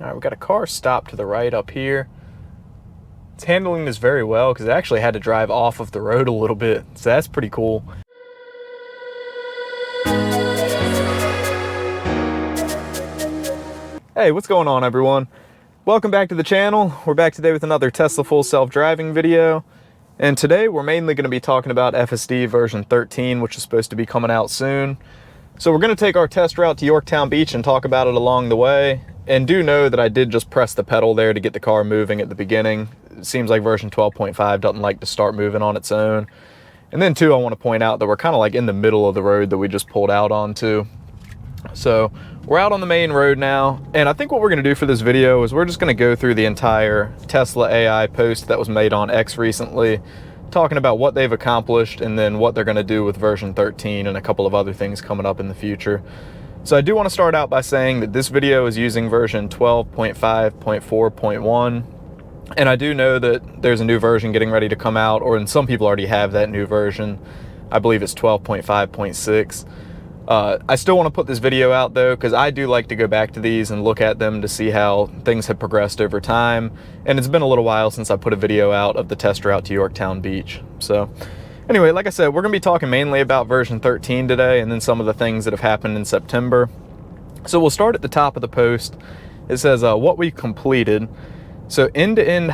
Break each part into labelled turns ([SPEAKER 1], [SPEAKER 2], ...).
[SPEAKER 1] All right, we've got a car stopped to the right up here. It's handling this very well because it actually had to drive off of the road a little bit, so that's pretty cool. Hey, what's going on, everyone? Welcome back to the channel. We're back today with another Tesla full self-driving video. And today we're mainly going to be talking about FSD version 13, which is supposed to be coming out soon. So we're going to take our test route to Yorktown Beach and talk about it along the way. And do know that I did just press the pedal there to get the car moving at the beginning. It seems like version 12.5 doesn't like to start moving on its own. And then too, I want to point out that we're kind of like in the middle of the road that we just pulled out onto. So we're out on the main road now, and I think what we're going to do for this video is we're just going to go through the entire Tesla AI post that was made on X recently, talking about what they've accomplished and then what they're going to do with version 13 and a couple of other things coming up in the future. So I do want to start out by saying that this video is using version 12.5.4.1, and I do know that there's a new version getting ready to come out, or some people already have that new version. I believe it's 12.5.6. I still want to put this video out though, because I do like to go back to these and look at them to see how things have progressed over time. And it's been a little while since I put a video out of the test route to Yorktown Beach. So anyway, like I said, we're going to be talking mainly about version 13 today, and then some of the things that have happened in September. So we'll start at the top of the post. It says what we completed. So end-to-end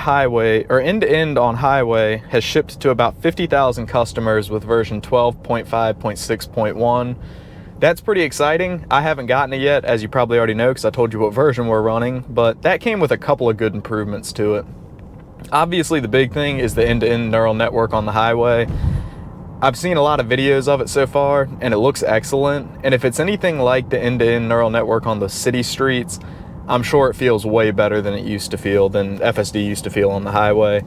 [SPEAKER 1] on highway has shipped to about 50,000 customers with version 12.5.6.1. That's pretty exciting. I haven't gotten it yet, as you probably already know, because I told you what version we're running, but that came with a couple of good improvements to it. Obviously, the big thing is the end-to-end neural network on the highway. I've seen a lot of videos of it so far, and it looks excellent. And if it's anything like the end-to-end neural network on the city streets, I'm sure it feels way better than it used to feel, than FSD used to feel on the highway.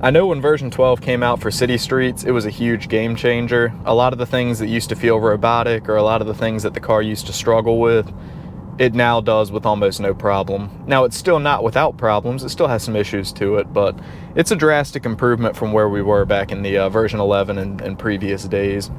[SPEAKER 1] I know when version 12 came out for city streets, it was a huge game changer. A lot of the things that used to feel robotic, or a lot of the things that the car used to struggle with, it now does with almost no problem. Now, it's still not without problems. It still has some issues to it, but it's a drastic improvement from where we were back in the version 11 and previous days.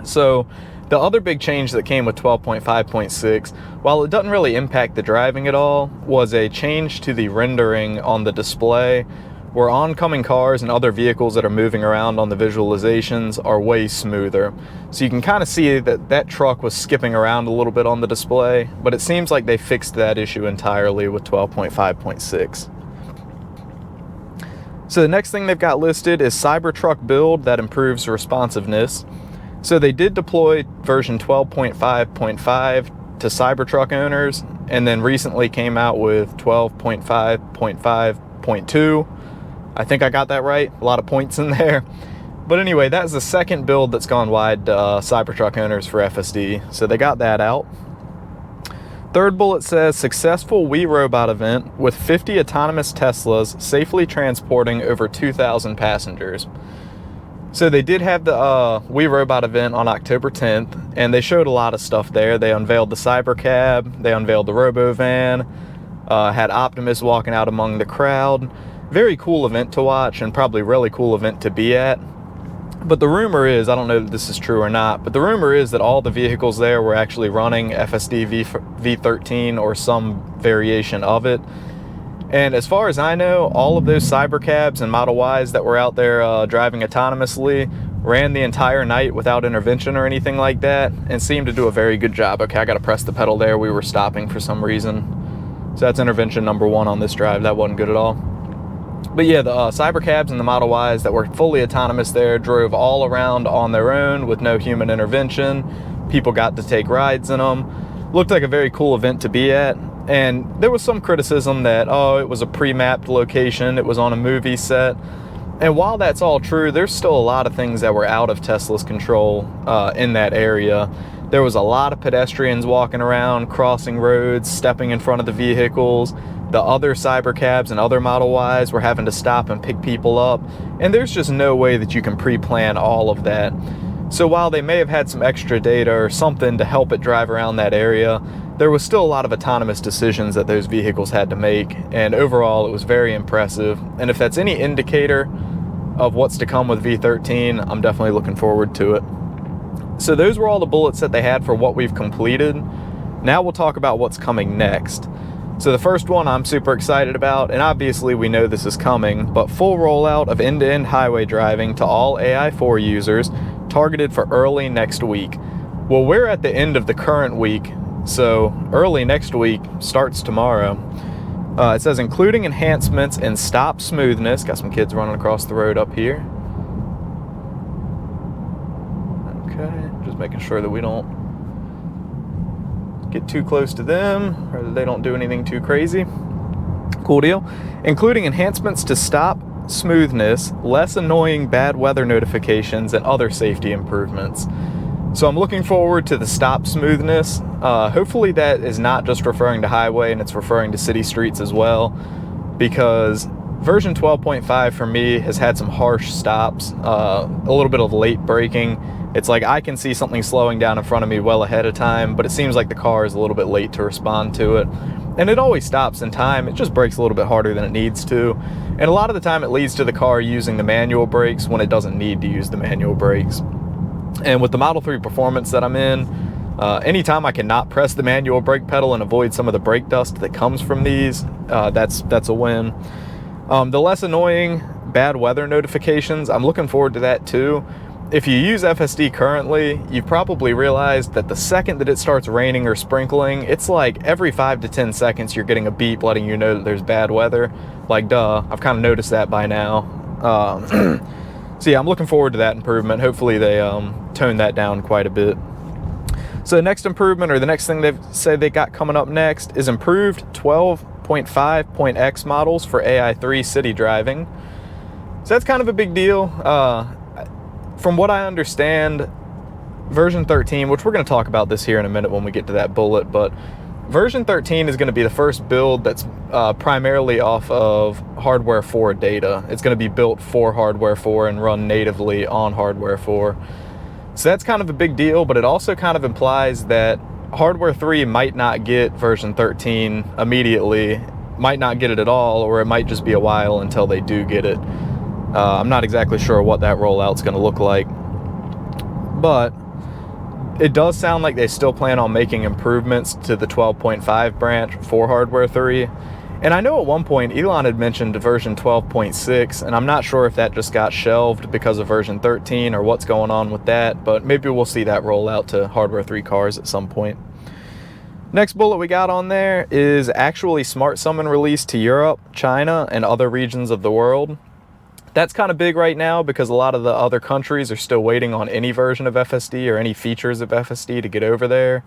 [SPEAKER 1] So the other big change that came with 12.5.6, while it doesn't really impact the driving at all, was a change to the rendering on the display, where oncoming cars and other vehicles that are moving around on the visualizations are way smoother. So you can kind of see that that truck was skipping around a little bit on the display, but it seems like they fixed that issue entirely with 12.5.6. So the next thing they've got listed is Cybertruck build that improves responsiveness. So they did deploy version 12.5.5 to Cybertruck owners, and then recently came out with 12.5.5.2. I think I got that right. A lot of points in there. But anyway, that's the second build that's gone wide to Cybertruck owners for FSD. So they got that out. Third bullet says, successful We Robot event with 50 autonomous Teslas safely transporting over 2,000 passengers. So they did have the We Robot event on October 10th, and they showed a lot of stuff there. They unveiled the Cybercab, they unveiled the Robovan, had Optimus walking out among the crowd. Very cool event to watch, and probably really cool event to be at. But the rumor is, I don't know if this is true or not, but the rumor is that all the vehicles there were actually running FSD V13 or some variation of it. And as far as I know, all of those Cybercabs and Model Ys that were out there driving autonomously ran the entire night without intervention or anything like that, and seemed to do a very good job. Okay, I gotta press the pedal there. We were stopping for some reason. So that's intervention number 1 on this drive. That wasn't good at all. But yeah, the Cybercabs and the Model Ys that were fully autonomous there drove all around on their own with no human intervention. People got to take rides in them. Looked like a very cool event to be at. And there was some criticism that, oh, it was a pre-mapped location, it was on a movie set. And while that's all true, there's still a lot of things that were out of Tesla's control in that area. There was a lot of pedestrians walking around, crossing roads, stepping in front of the vehicles. The other Cybercabs and other Model Ys were having to stop and pick people up. And there's just no way that you can pre-plan all of that. So while they may have had some extra data or something to help it drive around that area, there was still a lot of autonomous decisions that those vehicles had to make. And overall, it was very impressive. And if that's any indicator of what's to come with V13, I'm definitely looking forward to it. So those were all the bullets that they had for what we've completed. Now we'll talk about what's coming next. So the first one I'm super excited about, and obviously we know this is coming, but full rollout of end-to-end highway driving to all AI4 users, targeted for early next week. Well, we're at the end of the current week, so early next week starts tomorrow. It says including enhancements in stop smoothness. Got some kids running across the road up here. Okay, just making sure that we don't get too close to them, or that they don't do anything too crazy. Cool deal. Including enhancements to stop smoothness, less annoying bad weather notifications, and other safety improvements. So I'm looking forward to the stop smoothness. Hopefully that is not just referring to highway and it's referring to city streets as well, because version 12.5 for me has had some harsh stops, a little bit of late braking. It's like I can see something slowing down in front of me well ahead of time, but it seems like the car is a little bit late to respond to it. And it always stops in time, it just brakes a little bit harder than it needs to. And a lot of the time it leads to the car using the manual brakes when it doesn't need to use the manual brakes. And with the Model 3 Performance that I'm in, anytime I can not press the manual brake pedal and avoid some of the brake dust that comes from these, that's a win. The less annoying bad weather notifications, I'm looking forward to that too. If you use FSD currently, you've probably realized that the second that it starts raining or sprinkling, it's like every 5 to 10 seconds you're getting a beep letting you know that there's bad weather. Like, duh, I've kind of noticed that by now. So yeah, I'm looking forward to that improvement. Hopefully they tone that down quite a bit. So the next improvement, or the next thing they've said they got coming up next, is improved 12.5.x models for AI3 city driving. So that's kind of a big deal. From what I understand, version 13, which we're going to talk about this here in a minute when we get to that bullet, but version 13 is going to be the first build that's primarily off of Hardware 4 data. It's going to be built for Hardware 4 and run natively on Hardware 4. So that's kind of a big deal, but it also kind of implies that Hardware 3 might not get version 13 immediately, might not get it at all, or it might just be a while until they do get it. I'm not exactly sure what that rollout's going to look like, but it does sound like they still plan on making improvements to the 12.5 branch for Hardware 3. And I know at one point Elon had mentioned version 12.6, and I'm not sure if that just got shelved because of version 13 or what's going on with that, but maybe we'll see that roll out to Hardware 3 cars at some point. Next bullet we got on there is actually Smart Summon released to Europe, China, and other regions of the world. That's kind of big right now because a lot of the other countries are still waiting on any version of FSD or any features of FSD to get over there.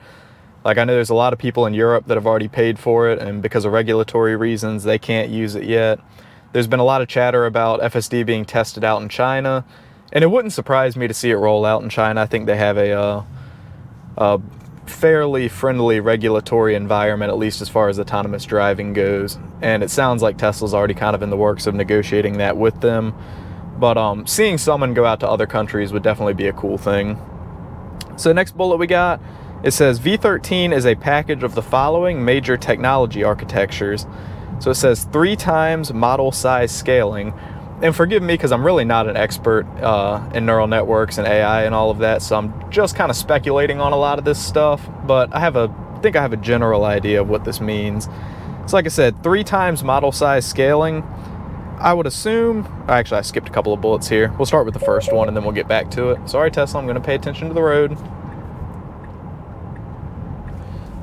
[SPEAKER 1] Like, I know there's a lot of people in Europe that have already paid for it, and because of regulatory reasons, they can't use it yet. There's been a lot of chatter about FSD being tested out in China, and it wouldn't surprise me to see it roll out in China. I think they have a fairly friendly regulatory environment, at least as far as autonomous driving goes. And it sounds like Tesla's already kind of in the works of negotiating that with them. But seeing Summon go out to other countries would definitely be a cool thing. So the next bullet we got, it says V13 is a package of the following major technology architectures. So it says 3 times model size scaling. And forgive me because I'm really not an expert in neural networks and AI and all of that, so I'm just kind of speculating on a lot of this stuff, but I think I have a general idea of what this means. So like I said, 3 times model size scaling. I would assume, actually I skipped a couple of bullets here. We'll start with the first one and then we'll get back to it. Sorry Tesla, I'm going to pay attention to the road.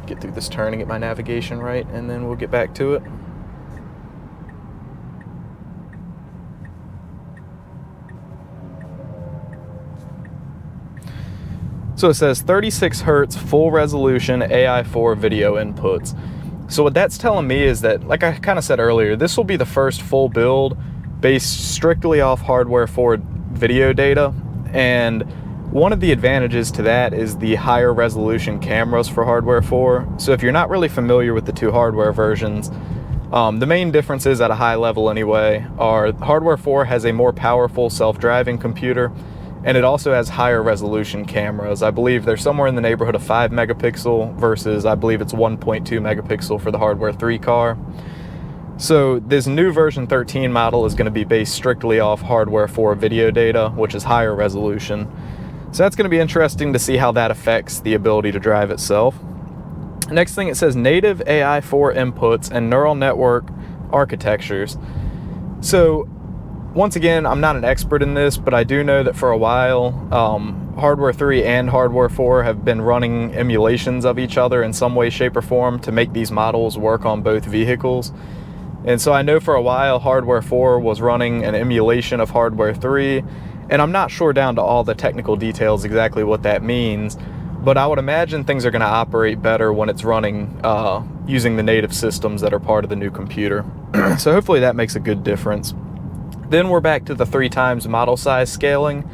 [SPEAKER 1] Get through this turn and get my navigation right, and then we'll get back to it. So it says 36 Hertz full resolution AI4 video inputs. So what that's telling me is that, like I kind of said earlier, this will be the first full build based strictly off Hardware 4 video data. And one of the advantages to that is the higher resolution cameras for Hardware 4. So if you're not really familiar with the two hardware versions, the main differences at a high level anyway are Hardware 4 has a more powerful self-driving computer, and it also has higher resolution cameras. I believe they're somewhere in the neighborhood of 5 megapixel versus I believe it's 1.2 megapixel for the Hardware 3 car. So this new version 13 model is going to be based strictly off Hardware 4 video data, which is higher resolution. So that's going to be interesting to see how that affects the ability to drive itself. Next thing, it says native AI4 inputs and neural network architectures. So once again, I'm not an expert in this, but I do know that for a while, Hardware 3 and Hardware 4 have been running emulations of each other in some way, shape, or form to make these models work on both vehicles. And so I know for a while Hardware 4 was running an emulation of Hardware 3, and I'm not sure down to all the technical details exactly what that means, but I would imagine things are going to operate better when it's running using the native systems that are part of the new computer. So hopefully that makes a good difference. Then we're back to the 3 times model size scaling.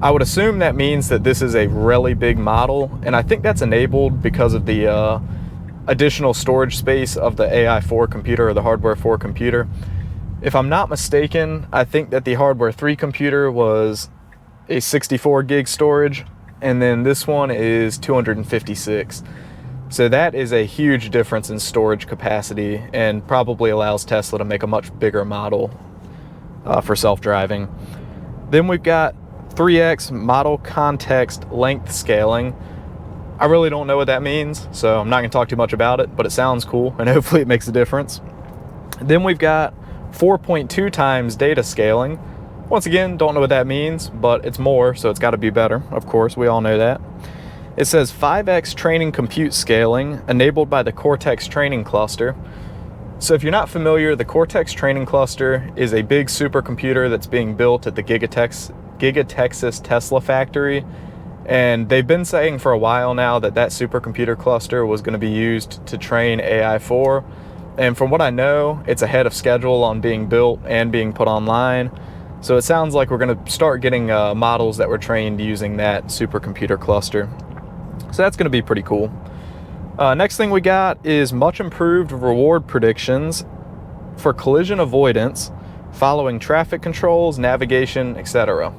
[SPEAKER 1] I would assume that means that this is a really big model, and I think that's enabled because of the additional storage space of the AI4 computer or the Hardware 4 computer. If I'm not mistaken, I think that the Hardware 3 computer was a 64 gig storage, and then this one is 256. So that is a huge difference in storage capacity and probably allows Tesla to make a much bigger model for self-driving. Then we've got 3x model context length scaling. I really don't know what that means, so I'm not going to talk too much about it, but it sounds cool and hopefully it makes a difference. Then we've got 4.2 times data scaling. Once again, don't know what that means, but it's more, so it's got to be better. Of course, we all know that. It says 5x training compute scaling enabled by the Cortex training cluster. So if you're not familiar, the Cortex training cluster is a big supercomputer that's being built at the Giga Texas Tesla factory. And they've been saying for a while now that that supercomputer cluster was going to be used to train AI4. And from what I know, it's ahead of schedule on being built and being put online. So it sounds like we're going to start getting models that were trained using that supercomputer cluster. So that's going to be pretty cool. Next thing we got is much improved reward predictions for collision avoidance following traffic controls, navigation, etc.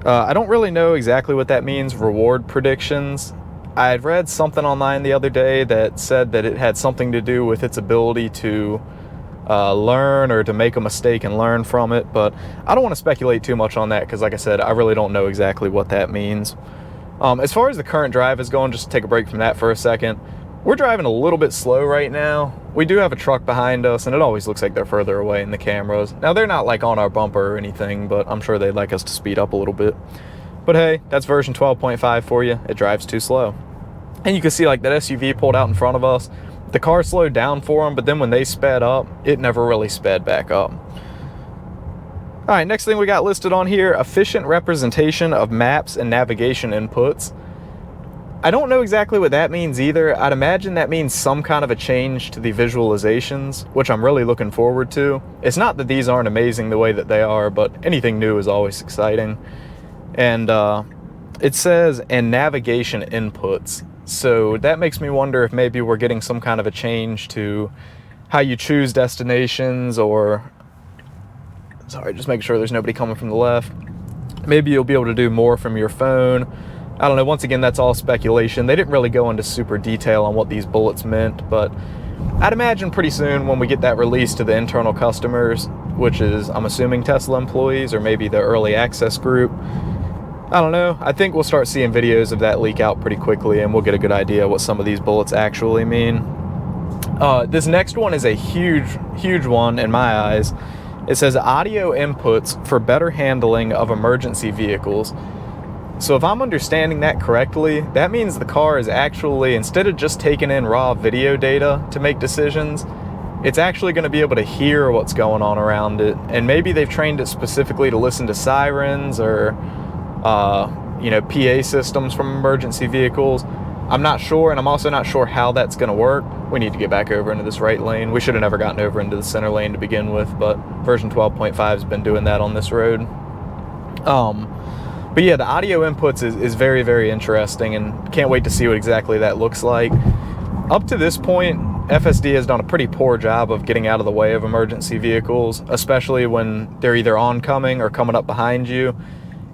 [SPEAKER 1] I don't really know exactly what that means, reward predictions. I had read something online the other day that said that it had something to do with its ability to learn or to make a mistake and learn from it, but I don't want to speculate too much on that because, like I said, I really don't know exactly what that means. As far as the current drive is going, just to take a break from that for a second, we're driving a little bit slow right now. We do have a truck behind us, and it always looks like they're further away in the cameras. Now, they're not like on our bumper or anything, but I'm sure they'd like us to speed up a little bit. But hey, that's version 12.5 for you. It drives too slow. And you can see like that SUV pulled out in front of us. The car slowed down for them, but then when they sped up, it never really sped back up. All right, next thing we got listed on here, efficient representation of maps and navigation inputs. I don't know exactly what that means either. I'd imagine that means some kind of a change to the visualizations, which I'm really looking forward to. It's not that these aren't amazing the way that they are, but anything new is always exciting. And it says, and navigation inputs. So that makes me wonder if maybe we're getting some kind of a change to how you choose destinations, or, sorry, just make sure there's nobody coming from the left. Maybe you'll be able to do more from your phone. I don't know, once again, that's all speculation. They didn't really go into super detail on what these bullets meant, but I'd imagine pretty soon when we get that released to the internal customers, which is, I'm assuming, Tesla employees or maybe the early access group, I don't know, I think we'll start seeing videos of that leak out pretty quickly and we'll get a good idea what some of these bullets actually mean. This next one is a huge one in my eyes. It says audio inputs for better handling of emergency vehicles. So if I'm understanding that correctly, that means the car is actually, instead of just taking in raw video data to make decisions, it's actually going to be able to hear what's going on around it. And maybe they've trained it specifically to listen to sirens or, PA systems from emergency vehicles. I'm not sure, and I'm also not sure how that's going to work. We need to get back over into this right lane. We should have never gotten over into the center lane to begin with, but version 12.5 has been doing that on this road. But yeah, the audio inputs is very, very interesting, and can't wait to see what exactly that looks like. Up to this point, FSD has done a pretty poor job of getting out of the way of emergency vehicles, especially when they're either oncoming or coming up behind you.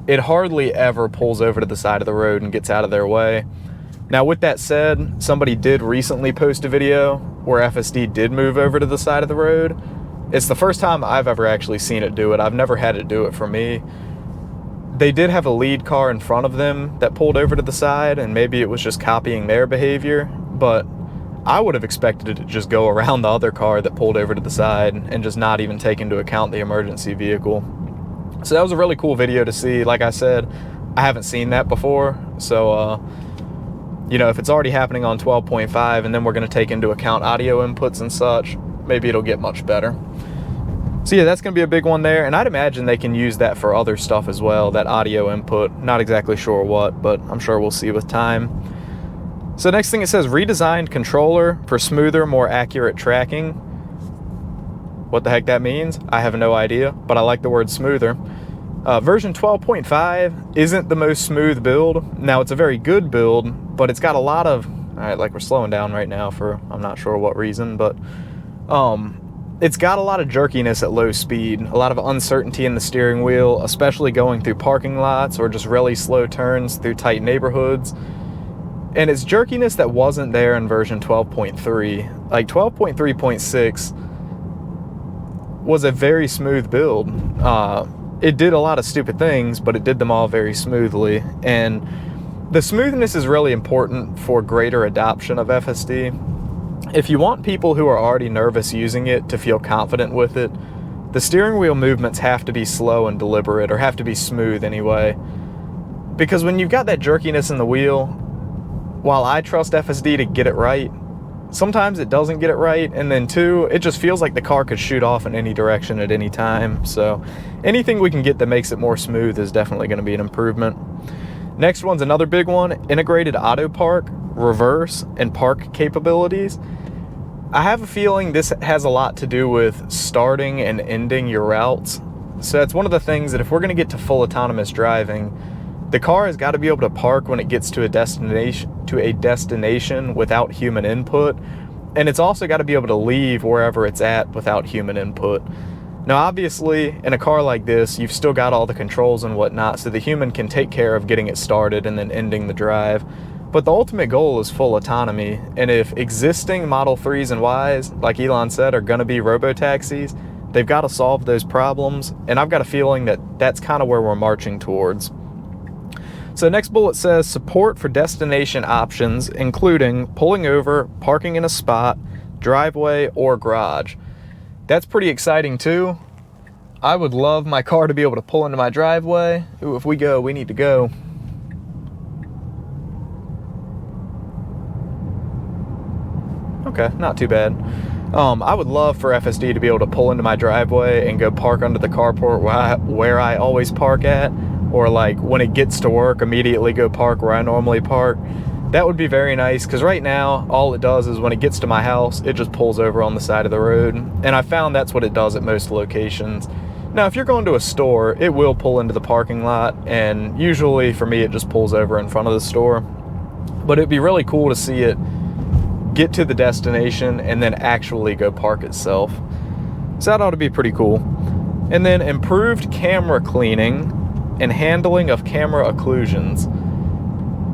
[SPEAKER 1] It hardly ever pulls over to the side of the road and gets out of their way. Now, with that said, somebody did recently post a video where FSD did move over to the side of the road. It's the first time I've ever actually seen it do it. I've never had it do it for me. They did have a lead car in front of them that pulled over to the side, and maybe it was just copying their behavior, but I would have expected it to just go around the other car that pulled over to the side and just not even take into account the emergency vehicle. So that was a really cool video to see. Like I said, I haven't seen that before. So, you know, if it's already happening on 12.5 and then we're going to take into account audio inputs and such, maybe it'll get much better. So yeah, that's going to be a big one there. And I'd imagine they can use that for other stuff as well, that audio input. Not exactly sure what, but I'm sure we'll see with time. So next thing, it says redesigned controller for smoother, more accurate tracking. What the heck that means, I have no idea, but I like the word smoother. Version 12.5 isn't the most smooth build. Now, it's a very good build, but it's got a lot of, all right, like we're slowing down right now for I'm not sure what reason, but it's got a lot of jerkiness at low speed, a lot of uncertainty in the steering wheel, especially going through parking lots or just really slow turns through tight neighborhoods. And it's jerkiness that wasn't there in version 12.3. Like 12.3.6 was a very smooth build. It did a lot of stupid things, but it did them all very smoothly. And the smoothness is really important for greater adoption of FSD. If you want people who are already nervous using it to feel confident with it, the steering wheel movements have to be slow and deliberate, or have to be smooth anyway. Because when you've got that jerkiness in the wheel, while I trust FSD to get it right, sometimes it doesn't get it right, and then two, it just feels like the car could shoot off in any direction at any time. So anything we can get that makes it more smooth is definitely going to be an improvement. Next one's another big one, integrated auto park, reverse, and park capabilities. I have a feeling this has a lot to do with starting and ending your routes. So it's one of the things that if we're going to get to full autonomous driving, the car has got to be able to park when it gets to a destination without human input, and it's also got to be able to leave wherever it's at without human input. Now, obviously, in a car like this, you've still got all the controls and whatnot, so the human can take care of getting it started and then ending the drive. But the ultimate goal is full autonomy, and if existing Model 3s and Ys, like Elon said, are going to be robo-taxis, they've got to solve those problems, and I've got a feeling that that's kind of where we're marching towards. So next bullet says support for destination options, including pulling over, parking in a spot, driveway, or garage. That's pretty exciting too. I would love my car to be able to pull into my driveway. Ooh, if we go, we need to go. Okay, not too bad. I would love for FSD to be able to pull into my driveway and go park under the carport where I always park at, or like when it gets to work, immediately go park where I normally park. That would be very nice, because right now all it does is when it gets to my house, it just pulls over on the side of the road, and I found that's what it does at most locations. Now, if you're going to a store, it will pull into the parking lot, and usually for me it just pulls over in front of the store. But it'd be really cool to see it get to the destination and then actually go park itself. So that ought to be pretty cool. And then improved camera cleaning and handling of camera occlusions.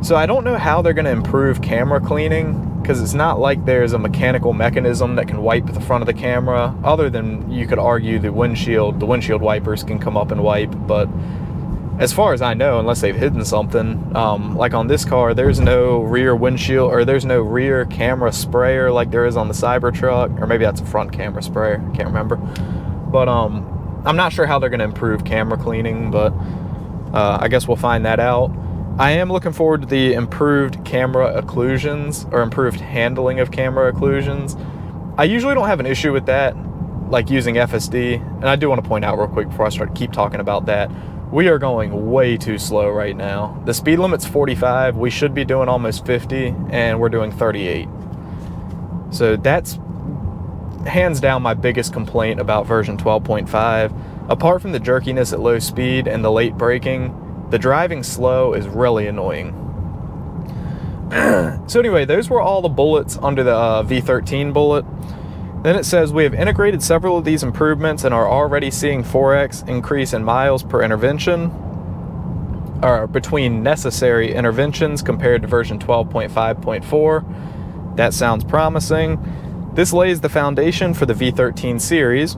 [SPEAKER 1] So I don't know how they're going to improve camera cleaning, because it's not like there's a mechanical mechanism that can wipe the front of the camera, other than you could argue the windshield wipers can come up and wipe. But as far as I know, unless they've hidden something, like on this car, there's no rear windshield, or there's no rear camera sprayer like there is on the Cybertruck, or maybe that's a front camera sprayer, I can't remember. But I'm not sure how they're going to improve camera cleaning, but I guess we'll find that out. I am looking forward to the improved camera occlusions, or improved handling of camera occlusions. I usually don't have an issue with that, like using FSD, and I do want to point out real quick before I keep talking about that, we are going way too slow right now. The speed limit's 45, we should be doing almost 50, and we're doing 38. So that's hands down my biggest complaint about version 12.5. Apart from the jerkiness at low speed and the late braking, the driving slow is really annoying. So anyway, those were all the bullets under the V13 bullet. Then it says, we have integrated several of these improvements and are already seeing 4x increase in miles per intervention, or between necessary interventions compared to version 12.5.4. That sounds promising. This lays the foundation for the V13 series,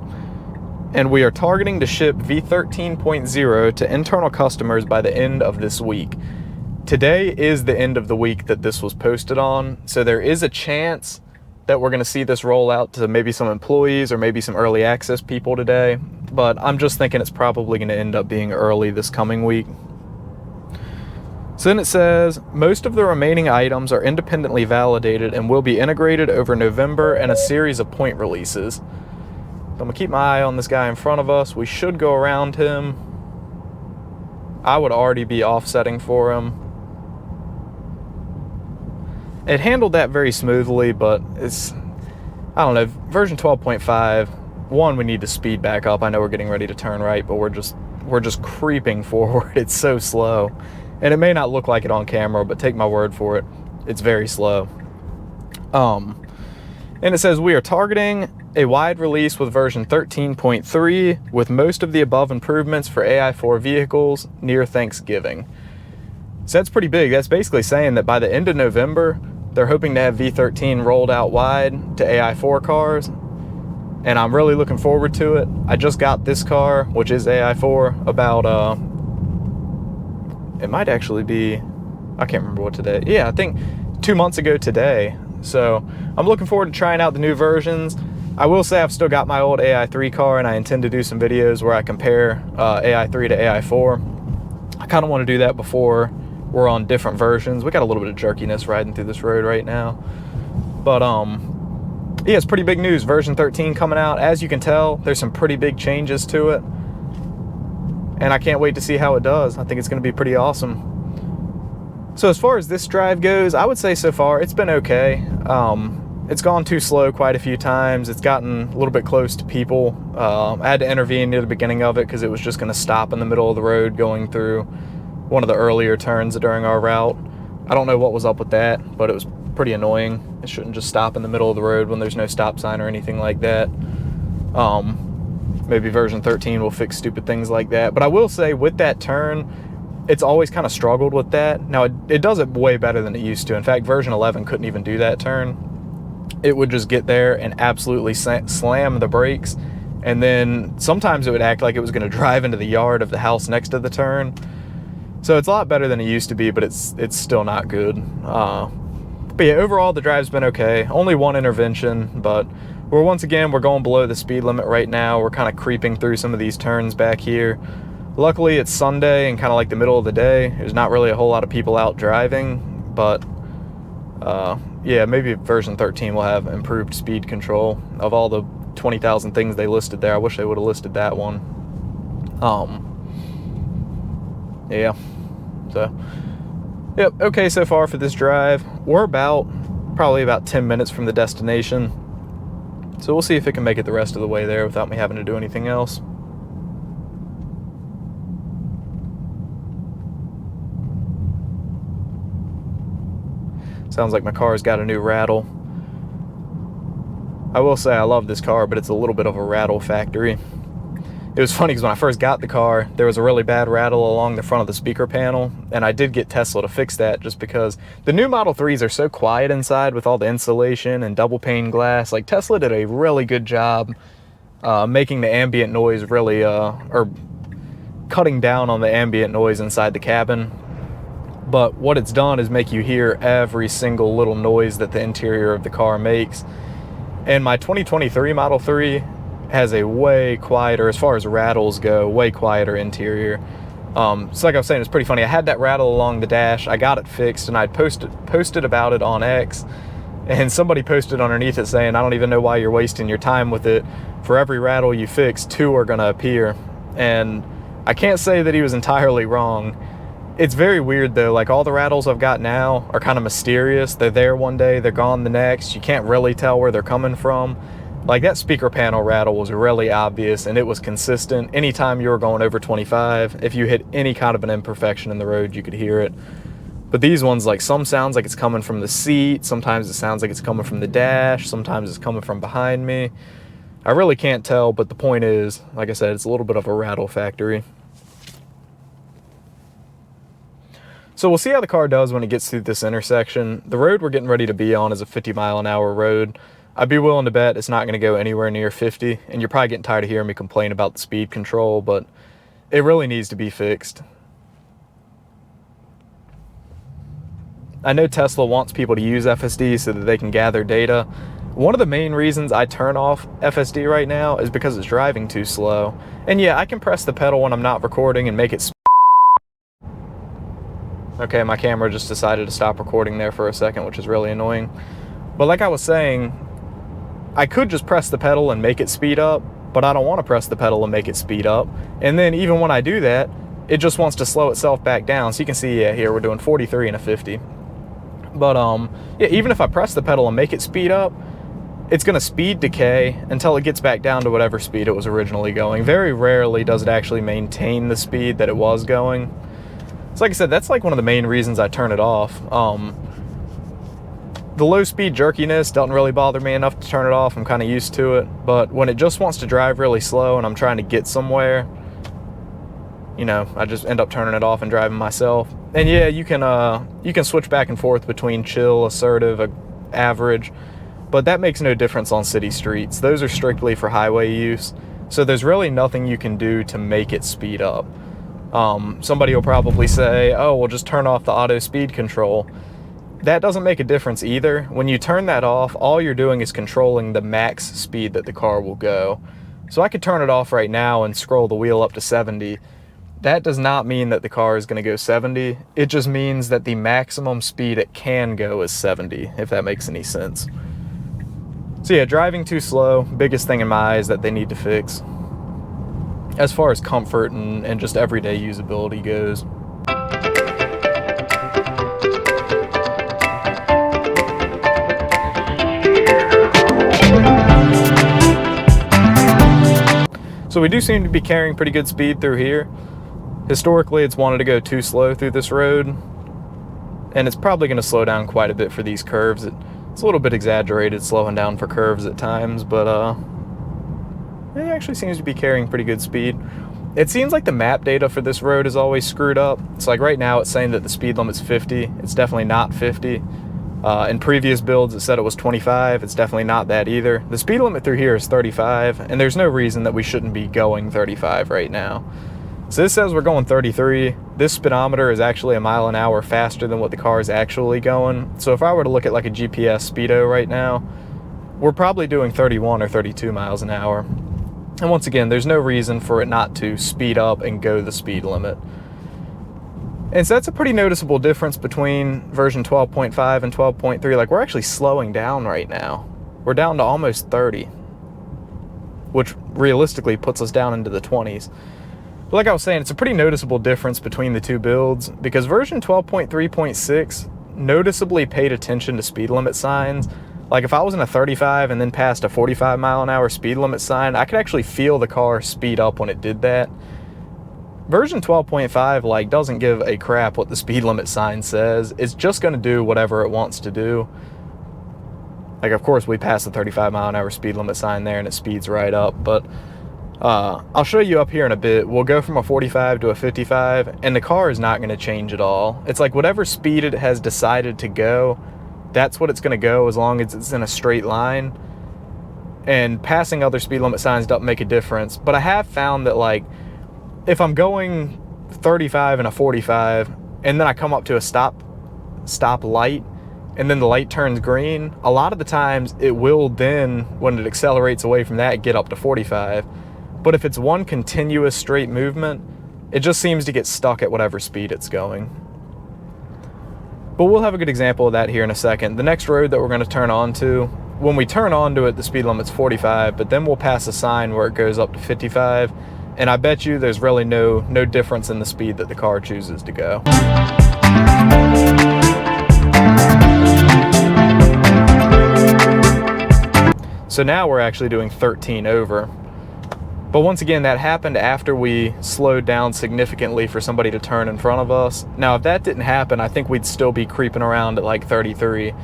[SPEAKER 1] and we are targeting to ship V13.0 to internal customers by the end of this week. Today is the end of the week that this was posted on, so there is a chance that we're going to see this roll out to maybe some employees or maybe some early access people today, but I'm just thinking it's probably going to end up being early this coming week. So then it says, most of the remaining items are independently validated and will be integrated over November and a series of point releases. So I'm going to keep my eye on this guy in front of us. We should go around him. I would already be offsetting for him. It handled that very smoothly, but it's, I don't know, version 12.5, one, we need to speed back up. I know we're getting ready to turn right, but we're just creeping forward. It's so slow. And it may not look like it on camera, but take my word for it, it's very slow. And it says we are targeting a wide release with version 13.3 with most of the above improvements for AI4 vehicles near Thanksgiving. So that's pretty big. That's basically saying that by the end of November, they're hoping to have V13 rolled out wide to AI4 cars. And I'm really looking forward to it. I just got this car, which is AI4, about, it might actually be, I can't remember what today. Yeah, I think 2 months ago today. So I'm looking forward to trying out the new versions. I will say I've still got my old AI3 car, and I intend to do some videos where I compare AI3 to AI4. I kind of want to do that before we're on different versions. We got a little bit of jerkiness riding through this road right now. But yeah, it's pretty big news. Version 13 coming out. As you can tell, there's some pretty big changes to it. And I can't wait to see how it does. I think it's going to be pretty awesome. So as far as this drive goes, I would say so far it's been okay. It's gone too slow quite a few times. It's gotten a little bit close to people. I had to intervene near the beginning of it because it was just going to stop in the middle of the road going through one of the earlier turns during our route. I don't know what was up with that, but it was pretty annoying. It shouldn't just stop in the middle of the road when there's no stop sign or anything like that. Maybe version 13 will fix stupid things like that. But I will say with that turn, it's always kind of struggled with that. Now it does it way better than it used to. In fact, version 11 couldn't even do that turn. It would just get there and absolutely slam the brakes. And then sometimes it would act like it was going to drive into the yard of the house next to the turn. So it's a lot better than it used to be, but it's still not good. But yeah, overall the drive's been okay. Only one intervention, but once again, we're going below the speed limit right now. We're kind of creeping through some of these turns back here. Luckily, it's Sunday and kind of like the middle of the day. There's not really a whole lot of people out driving, but yeah, maybe version 13 will have improved speed control. Of all the 20,000 things they listed there, I wish they would have listed that one. Yeah, so, yep, okay so far for this drive. We're probably about 10 minutes from the destination. So we'll see if it can make it the rest of the way there without me having to do anything else. Sounds like my car's got a new rattle. I will say I love this car, but it's a little bit of a rattle factory. It was funny because when I first got the car, there was a really bad rattle along the front of the speaker panel, and I did get Tesla to fix that just because the new Model 3s are so quiet inside with all the insulation and double pane glass. Like, Tesla did a really good job making the ambient noise really, or cutting down on the ambient noise inside the cabin. But what it's done is make you hear every single little noise that the interior of the car makes. And my 2023 Model 3 has a way quieter, as far as rattles go, way quieter interior. So like I was saying, it's pretty funny. I had that rattle along the dash. I got it fixed, and I'd posted about it on X, and somebody posted underneath it saying, I don't even know why you're wasting your time with it. For every rattle you fix, 2 are gonna appear. And I can't say that he was entirely wrong. It's very weird though. Like, all the rattles I've got now are kind of mysterious. They're there one day, they're gone the next. You can't really tell where they're coming from. Like, that speaker panel rattle was really obvious, and it was consistent. Anytime you were going over 25, if you hit any kind of an imperfection in the road, you could hear it. But these ones, like, some sounds like it's coming from the seat, sometimes it sounds like it's coming from the dash, sometimes it's coming from behind me. I really can't tell, but the point is, like I said, it's a little bit of a rattle factory. So we'll see how the car does when it gets through this intersection. The road we're getting ready to be on is a 50-mile-an-hour road. I'd be willing to bet it's not going to go anywhere near 50, and you're probably getting tired of hearing me complain about the speed control, but it really needs to be fixed. I know Tesla wants people to use FSD so that they can gather data. One of the main reasons I turn off FSD right now is because it's driving too slow. And yeah, I can press the pedal when I'm not recording and make it okay, my camera just decided to stop recording there for a second, which is really annoying. But like I was saying, I could just press the pedal and make it speed up, but I don't want to press the pedal and make it speed up. And then even when I do that, it just wants to slow itself back down. So you can see, yeah, here we're doing 43 and a 50. But yeah, even if I press the pedal and make it speed up, it's going to speed decay until it gets back down to whatever speed it was originally going. Very rarely does it actually maintain the speed that it was going. So like I said, that's like one of the main reasons I turn it off. The low speed jerkiness doesn't really bother me enough to turn it off. I'm kind of used to it. But when it just wants to drive really slow and I'm trying to get somewhere, you know, I just end up turning it off and driving myself. And yeah, you can switch back and forth between chill, assertive, average, but that makes no difference on city streets. Those are strictly for highway use. So there's really nothing you can do to make it speed up. Somebody will probably say, oh, well, just turn off the auto speed control. That doesn't make a difference either. When you turn that off, all you're doing is controlling the max speed that the car will go. So I could turn it off right now and scroll the wheel up to 70. That does not mean that the car is going to go 70. It just means that the maximum speed it can go is 70, if that makes any sense. So yeah, driving too slow, biggest thing in my eyes that they need to fix, as far as comfort and just everyday usability goes. So we do seem to be carrying pretty good speed through here. Historically, it's wanted to go too slow through this road, and it's probably going to slow down quite a bit for these curves. It's a little bit exaggerated slowing down for curves at times, but it actually seems to be carrying pretty good speed. It seems like the map data for this road is always screwed up. It's like right now it's saying that the speed limit's 50. It's definitely not 50. In previous builds it said it was 25. It's definitely not that either. The speed limit through here is 35, and there's no reason that we shouldn't be going 35 right now. So this says we're going 33. This speedometer is actually a mile an hour faster than what the car is actually going. So if I were to look at like a GPS speedo right now, we're probably doing 31 or 32 miles an hour. And once again, there's no reason for it not to speed up and go the speed limit. And so that's a pretty noticeable difference between version 12.5 and 12.3. Like, we're actually slowing down right now. We're down to almost 30, which realistically puts us down into the 20s. But like I was saying, it's a pretty noticeable difference between the two builds, because version 12.3.6 noticeably paid attention to speed limit signs. Like if I was in a 35 and then passed a 45 mile an hour speed limit sign, I could actually feel the car speed up when it did that. Version 12.5 like doesn't give a crap what the speed limit sign says. It's just going to do whatever it wants to do. Like, of course, we passed the 35 mile an hour speed limit sign there and it speeds right up, but I'll show you up here in a bit. We'll go from a 45 to a 55, and the car is not going to change at all. It's like whatever speed it has decided to go, that's what it's going to go as long as it's in a straight line. And passing other speed limit signs doesn't make a difference. But I have found that, like, if I'm going 35 and a 45, and then I come up to a stop light, and then the light turns green, a lot of the times it will then, when it accelerates away from that, get up to 45. But if it's one continuous straight movement, it just seems to get stuck at whatever speed it's going. But we'll have a good example of that here in a second. The next road that we're going to turn onto, when we turn onto it, the speed limit's 45, but then we'll pass a sign where it goes up to 55, and I bet you there's really no difference in the speed that the car chooses to go. So now we're actually doing 13 over. But once again, that happened after we slowed down significantly for somebody to turn in front of us. Now, if that didn't happen, I think we'd still be creeping around at like 33.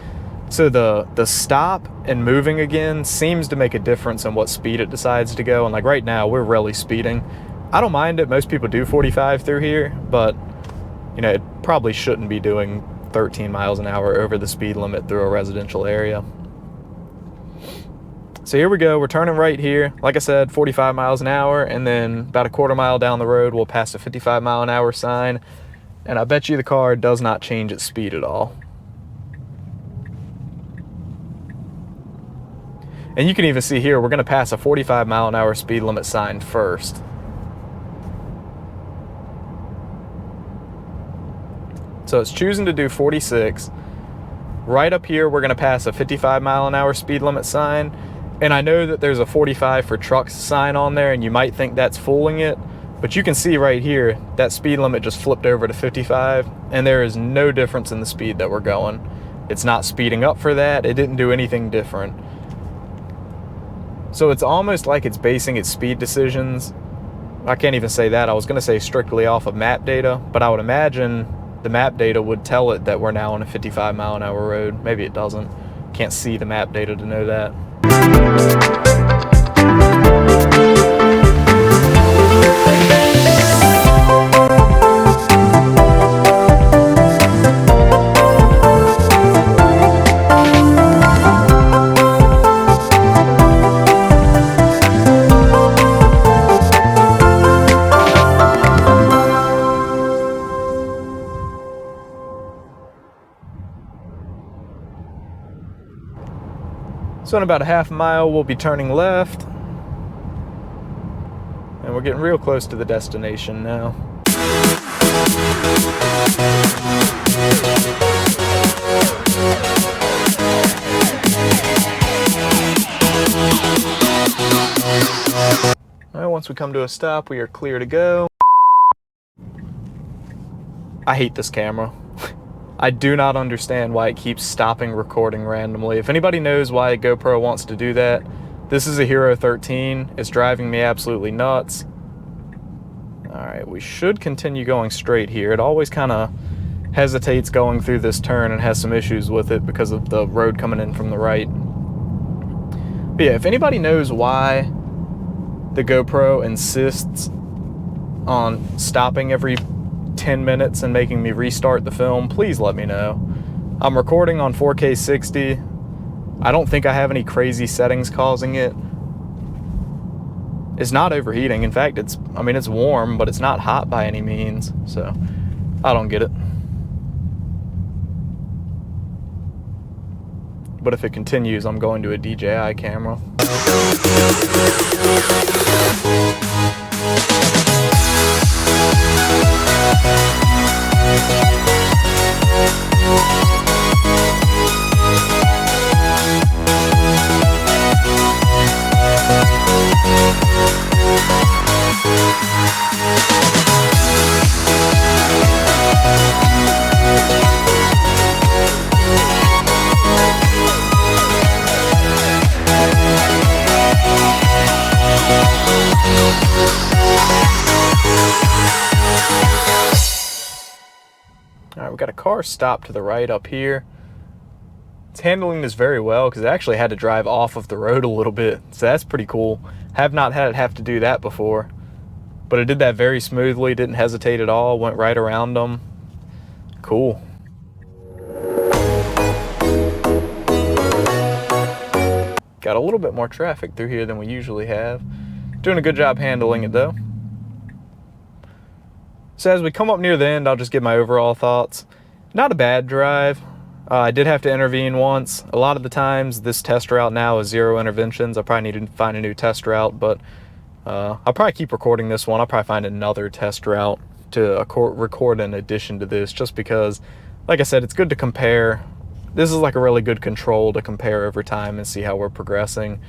[SPEAKER 1] So the stop and moving again seems to make a difference in what speed it decides to go. And like right now, we're really speeding. I don't mind it. Most people do 45 through here, but you know, it probably shouldn't be doing 13 miles an hour over the speed limit through a residential area. So here we go, we're turning right here. Like I said, 45 miles an hour, and then about a quarter mile down the road, we'll pass a 55 mile an hour sign. And I bet you the car does not change its speed at all. And you can even see here, we're gonna pass a 45-mile-an-hour speed limit sign first. So it's choosing to do 46. Right up here, we're gonna pass a 55-mile-an-hour speed limit sign. And I know that there's a 45 for trucks sign on there, and you might think that's fooling it, but you can see right here, that speed limit just flipped over to 55, and there is no difference in the speed that we're going. It's not speeding up for that. It didn't do anything different. So it's almost like it's basing its speed decisions. I can't even say that. I was gonna say strictly off of map data, but I would imagine the map data would tell it that we're now on a 55-mile-an-hour road. Maybe it doesn't. Can't see the map data to know that. So in about a half mile, we'll be turning left. And we're getting real close to the destination now. All right, once we come to a stop, we are clear to go. I hate this camera. I do not understand why it keeps stopping recording randomly. If anybody knows why GoPro wants to do that, this is a Hero 13. It's driving me absolutely nuts. All right, we should continue going straight here. It always kind of hesitates going through this turn and has some issues with it because of the road coming in from the right. But yeah, if anybody knows why the GoPro insists on stopping every 10 minutes and making me restart the film, please let me know. I'm recording on 4K 60. I don't think I have any crazy settings causing it. It's not overheating. In fact, it's warm, but it's not hot by any means. So I don't get it. But if it continues, I'm going to a DJI camera. Alright, we've got a car stopped to the right up here. It's handling this very well because it actually had to drive off of the road a little bit, so that's pretty cool. Have not had it have to do that before, but it did that very smoothly, didn't hesitate at all, went right around them. Cool. Got a little bit more traffic through here than we usually have. Doing a good job handling it though. So as we come up near the end, I'll just give my overall thoughts. Not a bad drive. I did have to intervene once. A lot of the times, this test route now is 0 interventions. I probably need to find a new test route, but I'll probably keep recording this one. I'll probably find another test route to record in addition to this, just because, like I said, it's good to compare. This is like a really good control to compare over time and see how we're progressing.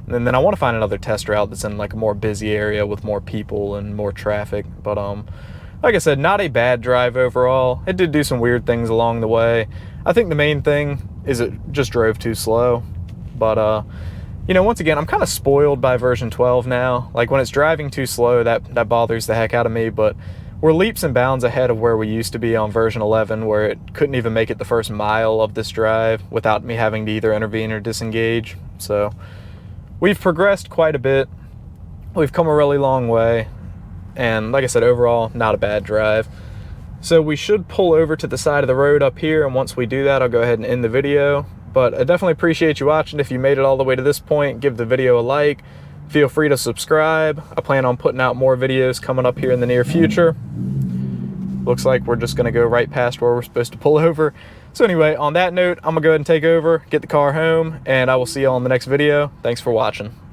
[SPEAKER 1] And then I want to find another test route that's in like a more busy area with more people and more traffic. But like I said, not a bad drive overall. It did do some weird things along the way. I think the main thing is it just drove too slow. But you know, once again, I'm kind of spoiled by version 12 now. Like when it's driving too slow, that bothers the heck out of me. But we're leaps and bounds ahead of where we used to be on version 11, where it couldn't even make it the first mile of this drive without me having to either intervene or disengage. So we've progressed quite a bit. We've come a really long way. And like I said, overall, not a bad drive. So we should pull over to the side of the road up here, and once we do that, I'll go ahead and end the video. But I definitely appreciate you watching. If you made it all the way to this point, give the video a like. Feel free to subscribe. I plan on putting out more videos coming up here in the near future. Looks like we're just gonna go right past where we're supposed to pull over. So anyway, on that note, I'm gonna go ahead and take over, get the car home, and I will see you all in the next video. Thanks for watching.